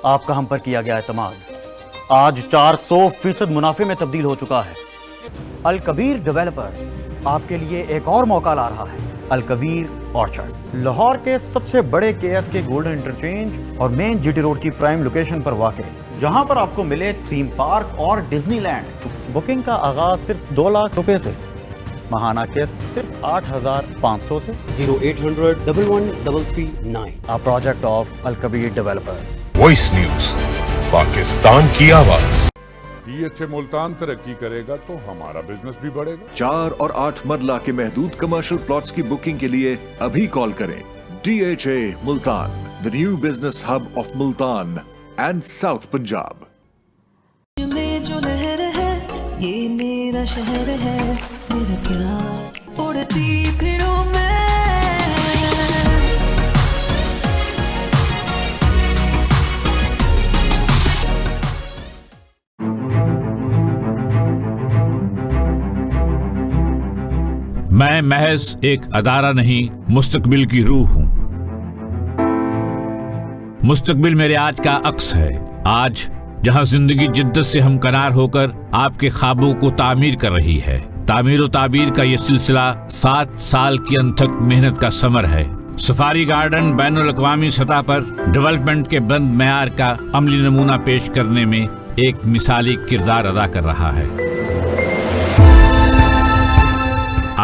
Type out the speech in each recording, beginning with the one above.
آپ کا ہم پر کیا گیا اعتماد آج 400% منافع میں تبدیل ہو چکا ہے۔ الکبیر ڈیولپر آپ کے لیے ایک اور موقع لا رہا ہے۔ الکبیر آرچرڈ لاہور کے سب سے بڑے کے گولڈن انٹرچینج اور مین جی ٹی روڈ کی پرائم لوکیشن پر واقع، جہاں پر آپ کو ملے تھیم پارک اور ڈزنی لینڈ۔ بکنگ کا آغاز صرف 2 لاکھ روپے سے، ماہانہ قسط صرف 8,500 سے۔ 0800-11-339 project of Alkabir developer. Voice news, Pakistan کی آواز۔ DHA ملتان ترقی کرے گا تو ہمارا بزنس بھی بڑھے گا۔ 4 اور 8 مرلہ کے محدود کمرشل پلاٹس کی بکنگ کے لیے ابھی کال کریں۔ DHA Multan, the new business hub of Multan and South Punjab. میں جو لہر ہے یہ میرا شہر ہے، میرا پیار اڑتی پھروں میں۔ میں محض ایک ادارہ نہیں، مستقبل کی روح ہوں۔ مستقبل میرے آج کا عکس ہے۔ آج جہاں زندگی جدت سے ہمکنار ہو کر آپ کے خوابوں کو تعمیر کر رہی ہے، تعمیر و تعبیر کا یہ سلسلہ 7 سال کی انتھک محنت کا ثمر ہے۔ سفاری گارڈن بین الاقوامی سطح پر ڈیولپمنٹ کے بلند معیار کا عملی نمونہ پیش کرنے میں ایک مثالی کردار ادا کر رہا ہے۔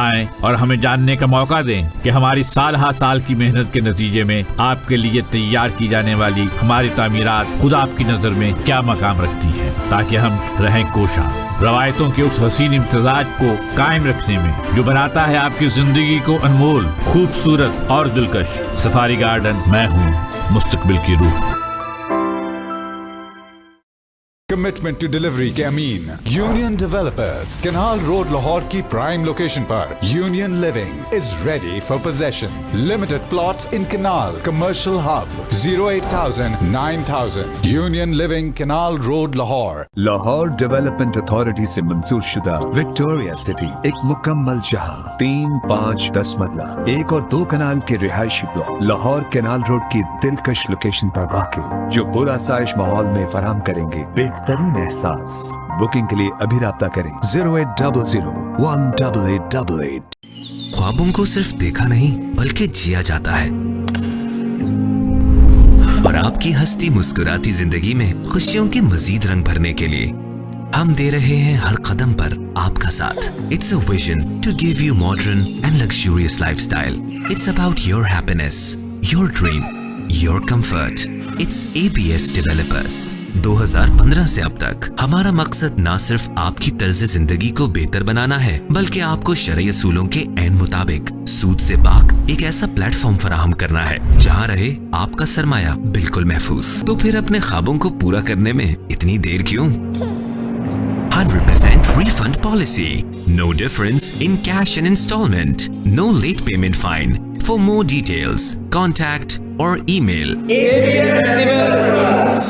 آئیں اور ہمیں جاننے کا موقع دیں کہ ہماری سال ہا سال کی محنت کے نتیجے میں آپ کے لیے تیار کی جانے والی ہماری تعمیرات خود آپ کی نظر میں کیا مقام رکھتی ہیں، تاکہ ہم رہیں کوشاں روایتوں کے اس حسین امتزاج کو قائم رکھنے میں جو بناتا ہے آپ کی زندگی کو انمول، خوبصورت اور دلکش۔ سفاری گارڈن، میں ہوں مستقبل کی روح۔ کمٹمنٹ ٹو ڈیلیوری کے Amin union developers, canal road Lahore کی پرائم لوکیشن پر union living is ready for possession. Limited plots in canal commercial hub 08,000-9000 union living canal road Lahore. Lahore development authority سے منظور شدہ وکٹوریہ سٹی ایک مکمل جہاں، 3، 5، 10 مرلہ 1 اور 2 کنال کے رہائشی بلاک لاہور کینال روڈ کی دلکش لوکیشن پر واقع، جو پرآسائش ماحول میں فراہم کریں گے بہترین احساس۔ بکنگ کے لیے ابھی رابطہ کریں 0800-18888۔ خوابوں کو صرف دیکھا نہیں بلکہ جیا جاتا ہے، اور آپ کی ہستی مسکراتی زندگی میں خوشیوں کے مزید رنگ بھرنے کے لیے ہم دے رہے ہیں ہر قدم پر آپ کا ساتھ۔ It's a vision to give you modern and luxurious lifestyle. It's about your happiness, your dream, your comfort. It's ABS Developers۔ 2015 سے اب تک ہمارا مقصد نہ صرف آپ کی طرز زندگی کو بہتر بنانا ہے، بلکہ آپ کو شرعی اصولوں کے عین مطابق سود سے پاک ایک ایسا پلیٹ فارم فراہم کرنا ہے جہاں رہے آپ کا سرمایہ بالکل محفوظ۔ تو پھر اپنے خوابوں کو پورا کرنے میں اتنی دیر کیوں؟ 100% refund policy. No difference in cash and installment. No late payment fine. For more details, contact or email ABS Developers.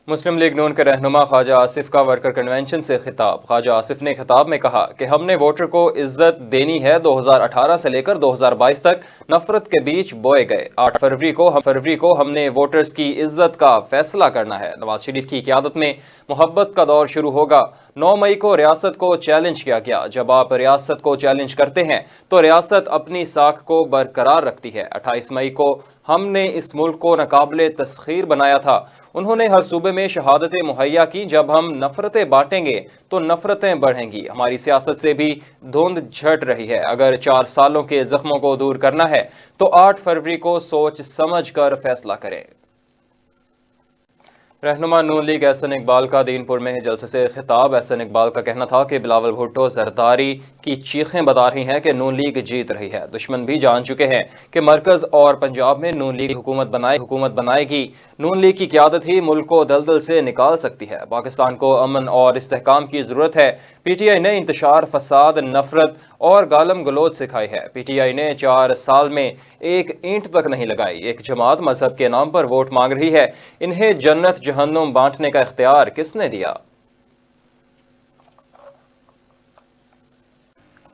Muslim League Noon کے رہنما خواجہ آصف کا ورکر کنونشن سے خطاب۔ خواجہ آصف نے خطاب میں کہا کہ ہم نے ووٹر کو عزت دینی ہے۔ 2018 سے لے کر 2022 تک نفرت کے بیچ بوئے گئے۔ 8 فروری کو ہم نے ووٹرز کی عزت کا فیصلہ کرنا ہے۔ نواز شریف کی قیادت میں محبت کا دور شروع ہوگا۔ 9 مئی کو ریاست کو چیلنج کیا گیا۔ جب آپ ریاست کو چیلنج کرتے ہیں تو ریاست اپنی ساکھ کو برقرار رکھتی ہے۔ 28 مئی کو ہم نے اس ملک کو ناقابل تسخیر بنایا تھا۔ انہوں نے ہر صوبے میں شہادتیں مہیا کی۔ جب ہم نفرتیں بانٹیں گے تو نفرتیں بڑھیں گی۔ ہماری سیاست سے بھی دھند جھٹ رہی ہے۔ اگر 4 سالوں کے زخموں کو دور کرنا ہے تو 8 فروری کو سوچ سمجھ کر فیصلہ کریں۔ رہنما نون لیگ احسن اقبال کا دین پور میں جلسے سے خطاب۔ احسن اقبال کا کہنا تھا کہ بلاول بھٹو زرداری کی چیخیں بتا رہی ہیں کہ نون لیگ جیت رہی ہے۔ دشمن بھی جان چکے ہیں کہ مرکز اور پنجاب میں نون لیگ حکومت بنائے گی۔ نون لیگ کی قیادت ہی ملک کو دلدل سے نکال سکتی ہے۔ پاکستان کو امن اور استحکام کی ضرورت ہے۔ پی ٹی آئی نے انتشار، فساد، نفرت اور گالم گلوچ سکھائی ہے۔ پی ٹی آئی نے 4 سال میں ایک اینٹ تک نہیں لگائی۔ ایک جماعت مذہب کے نام پر ووٹ مانگ رہی ہے۔ انہیں جنت جہنم بانٹنے کا اختیار کس نے دیا؟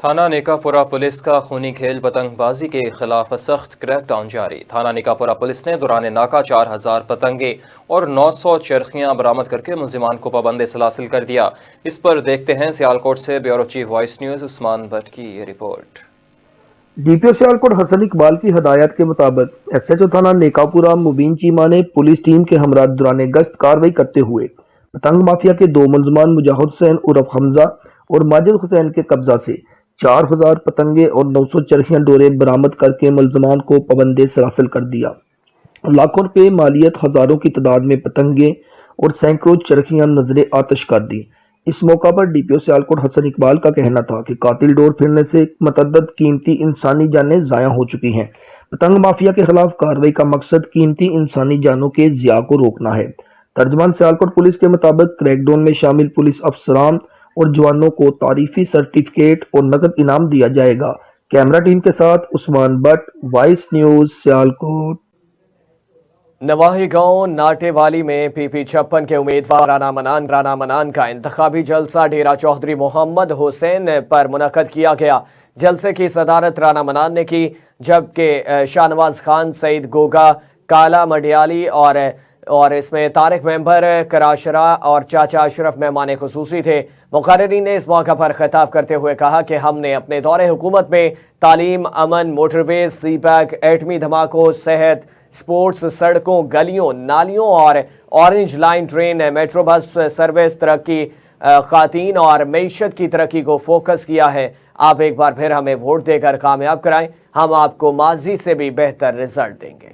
تھانہ نیکاپورہ پولیس کا خونی کھیل پتنگ بازی کے خلاف سخت کریک ڈاؤن جاری۔ تھانہ نیکاپورہ پولیس نے دوران ناکہ 4000 پتنگیں اور 900 چرخیاں برآمد کر کے ملزمان کو پابند سلاسل کر دیا۔ اس پر دیکھتے ہیں سیالکوٹ سے bureau chief Voice News Usman Butt کی یہ رپورٹ۔ D P O Sialkot Hassan Iqbal کی ہدایت کے مطابق ایس ایچ او تھانہ نیکاپورہ مبین چیمہ نے پولیس ٹیم کے ہمراہ دوران گشت کارروائی کرتے ہوئے پتنگ مافیا کے 2 ملزمان مجاہد حسین عرف حمزہ اور ماجد حسین کے قبضہ سے 4000 پتنگیں اور 900 چرخیاں ڈورے برآمد کر کے ملزمان کو پابند سلاسل کر دیا۔ لاکھوں روپے مالیت، ہزاروں کی تعداد میں پتنگیں اور سینکڑوں چرخیاں نظر آتش کر دی۔ اس موقع پر D P O Sialkot Hassan Iqbal کا کہنا تھا کہ قاتل ڈور پھرنے سے متعدد قیمتی انسانی جانیں ضائع ہو چکی ہیں۔ پتنگ مافیا کے خلاف کارروائی کا مقصد قیمتی انسانی جانوں کے ضیاع کو روکنا ہے۔ ترجمان سیالکوٹ پولیس کے مطابق کریک ڈاؤن میں شامل پولیس افسران اور جوانوں کو تعریفی سرٹیفکیٹ اور نقد انعام دیا جائے گا۔ کیمرہ ٹیم کے ساتھ عثمان بٹ، وائس نیوز، سیالکوٹ۔ نواحی گاؤں ناٹے والی میں پی پی 56 کے امیدوار رانا منان کا انتخابی جلسہ ڈیرہ چودھری محمد حسین پر منعقد کیا گیا۔ جلسے کی صدارت رانا منان نے کی، جبکہ شاہنواز خان، سعید گوگا، کالا مڈیالی اور اس میں طارق ممبر، کراشرا اور چاچا اشرف مہمان خصوصی تھے۔ مقررین نے اس موقع پر خطاب کرتے ہوئے کہا کہ ہم نے اپنے دور حکومت میں تعلیم، امن، موٹر ویز، سی پیک، ایٹمی دھماکوں، صحت، سپورٹس، سڑکوں، گلیوں، نالیوں اور orange line train, metro bus service, ترقی، خواتین اور معیشت کی ترقی کو فوکس کیا ہے۔ آپ ایک بار پھر ہمیں ووٹ دے کر کامیاب کرائیں، ہم آپ کو ماضی سے بھی بہتر رزلٹ دیں گے۔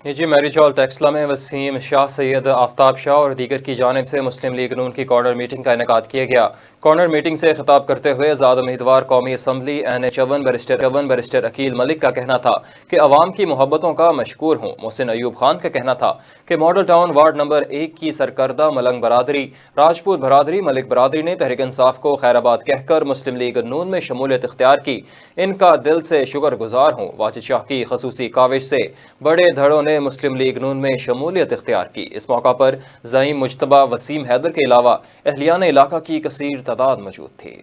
نجی میری چال ٹیکسلا میں وسیم شاہ، سید آفتاب شاہ اور دیگر کی جانب سے مسلم لیگ نون کی کارنر میٹنگ کا انعقاد کیا گیا۔ کارنر میٹنگ سے خطاب کرتے ہوئے آزاد امیدوار قومی اسمبلی NH 1 بیرسٹر عقیل ملک کا کہنا تھا کہ عوام کی محبتوں کا مشکور ہوں۔ محسن ایوب خان کا کہنا تھا کہ ماڈل ٹاؤن وارڈ نمبر 1 کی سرکردہ ملنگ برادری، راجپوت برادری، ملک برادری نے تحریک انصاف کو خیر آباد کہہ کر مسلم لیگ نون میں شمولیت اختیار کی، ان کا دل سے شکر گزار ہوں۔ واجد شاہ کی خصوصی کاوش سے بڑے دھڑوں نے مسلم لیگ نون میں شمولیت اختیار کی۔ اس موقع پر زعیم مجتبیٰ وسیم حیدر کے علاوہ اہلیان علاقہ کی کثیر تعداد موجود تھی۔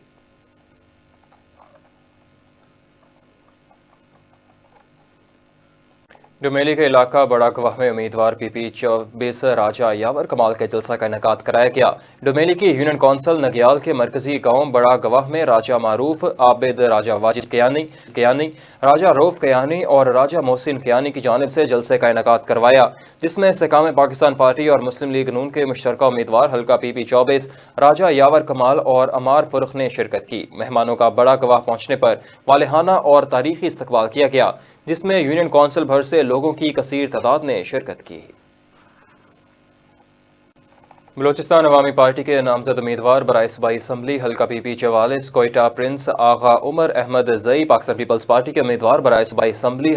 ڈومیلی کے علاقہ بڑا گواہ میں امیدوار پی پی 24 راجہ یاور کمال کے جلسہ کا انعقاد کرایا گیا۔ ڈومیلی کی یونین کونسل نگیال کے مرکزی گاؤں بڑا گواہ میں راجہ معروف عابد، راجہ واجد کیانی، راجہ روف کیانی اور راجہ محسن کیانی کی جانب سے جلسے کا انعقاد کروایا، جس میں استحکام پاکستان پارٹی اور مسلم لیگ نون کے مشترکہ امیدوار حلقہ پی پی 24 راجہ یاور کمال اور عمار فرخ نے شرکت کی۔ مہمانوں کا بڑا گواہ پہنچنے پر والہانہ اور تاریخی استقبال کیا گیا، جس میں یونین کونسل بھر سے لوگوں کی کثیر تعداد نے شرکت کی۔ بلوچستان عوامی پارٹی کے نامزد امیدوار برائے صوبائی اسمبلی حلقہ پی پی 44 کوئٹہ پرنس آغا عمر احمد زئی، پاکستان پیپلز پارٹی کے امیدوار برائے صوبائی اسمبلی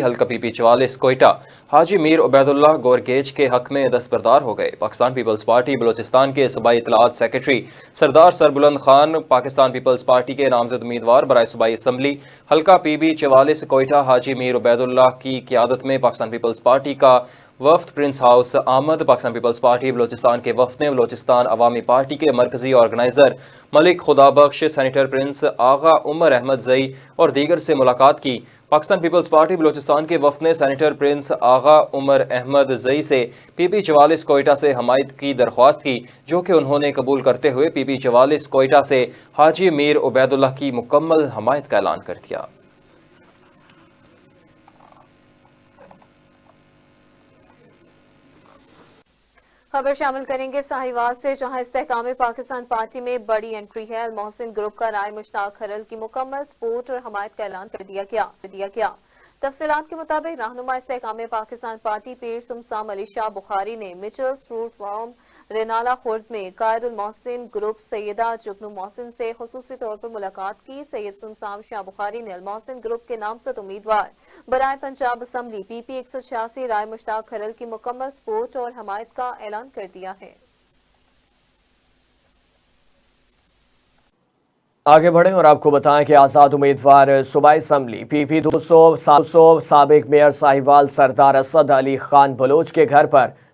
حلقہ پی پی 44 کوئٹہ حاجی میر عبید اللہ گورگیج کے حق میں دستبردار ہو گئے۔ پاکستان پیپلز پارٹی بلوچستان کے صوبائی اطلاعات سیکرٹری سردار سربلند خان، پاکستان پیپلز پارٹی کے نامزد امیدوار برائے صوبائی اسمبلی حلقہ پی پی 44 کوئٹہ حاجی میر عبید اللہ کی قیادت میں پاکستان پیپلز پارٹی کا وفد پرنس ہاؤس آمد۔ پاکستان پیپلز پارٹی بلوچستان کے وفد نے بلوچستان عوامی پارٹی کے مرکزی آرگنائزر ملک خدا بخش، سینیٹر پرنس آغا عمر احمد زئی اور دیگر سے ملاقات کی۔ پاکستان پیپلز پارٹی بلوچستان کے وفد نے سینیٹر پرنس آغا عمر احمد زئی سے پی پی 44 کوئٹہ سے حمایت کی درخواست کی، جو کہ انہوں نے قبول کرتے ہوئے پی پی 44 کوئٹہ سے حاجی میر عبید اللہ کی مکمل حمایت کا اعلان کر دیا۔ خبر شامل کریں گے ساہیوال سے، جہاں استحکام پاکستان پارٹی میں بڑی انٹری ہے۔ المحسن گروپ کا رائے مشتاق ہرل کی مکمل سپورٹ اور حمایت کا اعلان کر دیا گیا۔ تفصیلات کے مطابق رہنما استحکام پاکستان پارٹی پیر سمسام علی شاہ بخاری نے میچلز فروٹ فارم رینالہ خورد میں قائد المحسن گروپ سیدہ جگنو محسن سے خصوصی طور پر ملاقات کی۔ سید سمسام شاہ بخاری نے المحسن گروپ کے نامزد امیدوار برائے پنجاب اسمبلی پی پی 186 رائے مشتاق ہرل کی مکمل سپورٹ اور حمایت کا اعلان کر دیا ہے۔ آگے بڑھیں اور آپ کو بتائیں کہ آزاد امیدوار صوبائی اسمبلی پی پی 200 سابق میئر ساہیوال سردار اسد علی خان بلوچ کے گھر پر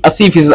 80%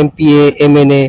MPA MNA,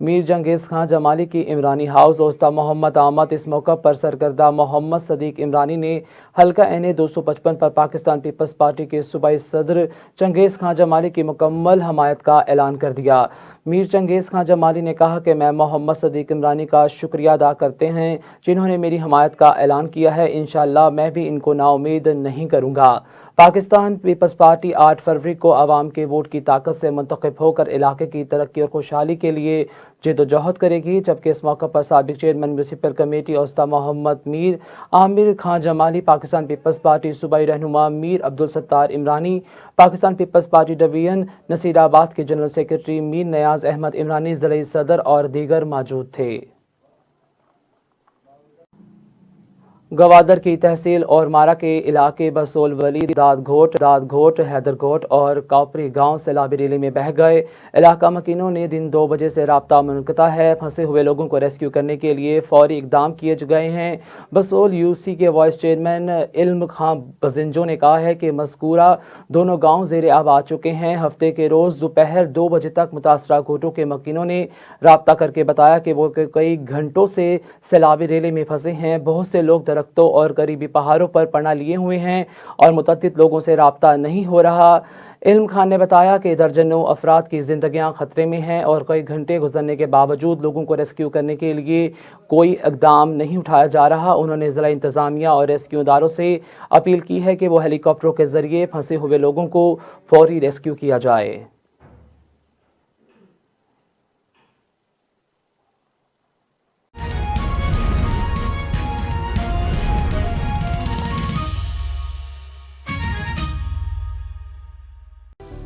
میر جنگیز خان جمالی کی عمرانی ہاؤس اوسطا محمد آمد۔ اس موقع پر سرکردہ محمد صدیق عمرانی نے حلقہ این 255 پر پاکستان پیپلز پارٹی کے صوبائی صدر چنگیز خان جمالی کی مکمل حمایت کا اعلان کر دیا۔ میر چنگیز خان جمالی نے کہا کہ میں محمد صدیق عمرانی کا شکریہ ادا کرتے ہیں جنہوں نے میری حمایت کا اعلان کیا ہے۔ انشاءاللہ میں بھی ان کو نا امید نہیں کروں گا۔ پاکستان پیپلز پارٹی 8 فروری کو عوام کے ووٹ کی طاقت سے منتخب ہو کر علاقے کی ترقی اور خوشحالی کے لیے جد و جہد کرے گی، جبکہ اس موقع پر سابق chairman municipal committee Usta Muhammad Mir Aamir Khan Jamali, Pakistan peoples party صوبائی رہنما Mir Abdulsattar Umrani, Pakistan peoples party division Naseerabad کے جنرل سیکرٹری میر نیاز احمد عمرانی، ضلعی صدر اور دیگر موجود تھے۔ گوادر کی تحصیل اور مارا کے علاقے بسول ولی، داد گھوٹ، حیدر گھوٹ اور کاپری گاؤں سیلابی ریلی میں بہہ گئے۔ علاقہ مکینوں نے دن 2 بجے سے رابطہ منقطع ہے۔ پھنسے ہوئے لوگوں کو ریسکیو کرنے کے لیے فوری اقدام کیے گئے ہیں۔ بسول یو سی کے وائس چیئرمین علم خان بزنجو نے کہا ہے کہ مذکورہ دونوں گاؤں زیر آب آ چکے ہیں۔ ہفتے کے روز دوپہر 2 بجے تک متاثرہ گھوٹوں کے مکینوں نے رابطہ کر کے بتایا کہ وہ کئی گھنٹوں سے سیلابی ریلی میں پھنسے ہیں۔ بہت سے لوگ درختوں اور قریبی پہاڑوں پر پناہ لیے ہوئے ہیں اور متعدد لوگوں سے رابطہ نہیں ہو رہا۔ علم خان نے بتایا کہ درجنوں افراد کی زندگیاں خطرے میں ہیں اور کئی گھنٹے گزرنے کے باوجود لوگوں کو ریسکیو کرنے کے لیے کوئی اقدام نہیں اٹھایا جا رہا۔ انہوں نے ضلع انتظامیہ اور ریسکیو اداروں سے اپیل کی ہے کہ وہ ہیلی کاپٹروں کے ذریعے پھنسے ہوئے لوگوں کو فوری ریسکیو کیا جائے۔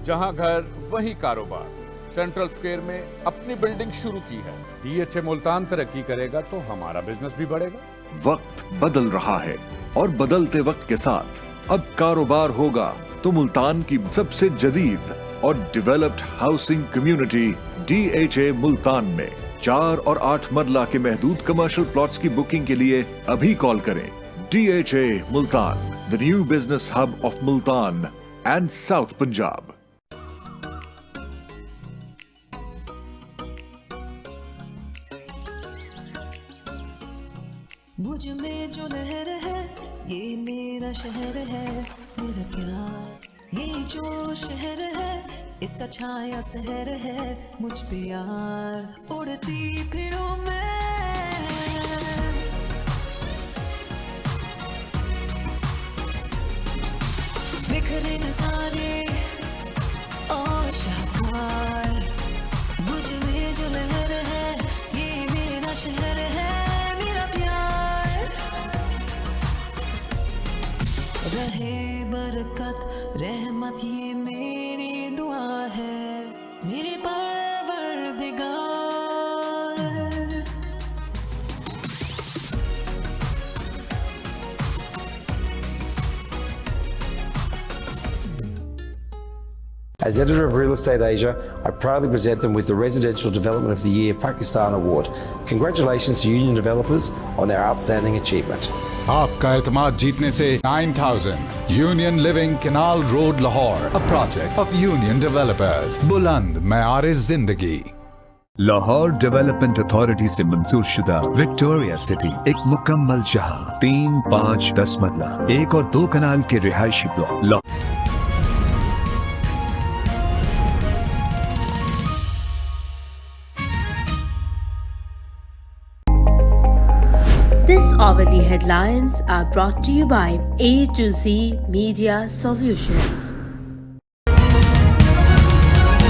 جہاں گھر وہی کاروبار، سینٹرل سکوئر میں اپنی بلڈنگ شروع کی ہے۔ ڈی ایچ اے ملتان ترقی کرے گا تو ہمارا بزنس بھی بڑھے گا۔ وقت بدل رہا ہے اور بدلتے وقت کے ساتھ اب کاروبار ہوگا تو ملتان کی سب سے جدید اور developed housing community D H A Multan میں 4 اور 8 مرلہ کے محدود کمرشل پلاٹس کی بکنگ کے لیے ابھی کال کریں۔ D H A Multan, the new business hub of Multan and South Punjab۔ مجھ میں جو لہر ہے یہ میرا شہر ہے، میرا پیار یہ جو شہر ہے اس کا چھایا سحر ہے، مجھ پہ یار اڑتی پھروں میں، بکھرے نظارے اور شاہکار، مجھ میں جو لہر ہے یہ میرا شہر ہے، میرا پیار رہے برکت رحمت یہ میری دعا ہے، میرے پروردگار۔ As editor of Real Estate Asia, I proudly present them with the Residential Development of the Year Pakistan Award. Congratulations to Union developers on their outstanding achievement. آپ کا اعتماد جیتنے سے 9000 union living canal road Lahore, a project of Union Developers، بلند معیار زندگی۔ Lahore development authority سے منظور شدہ وکٹوریہ سٹی ایک مکمل جہاں، 3، 5، 10 مرلہ، 1 اور 2 کنال کے رہائشی plot. This hourly headlines are brought to you by A to Z Media Solutions.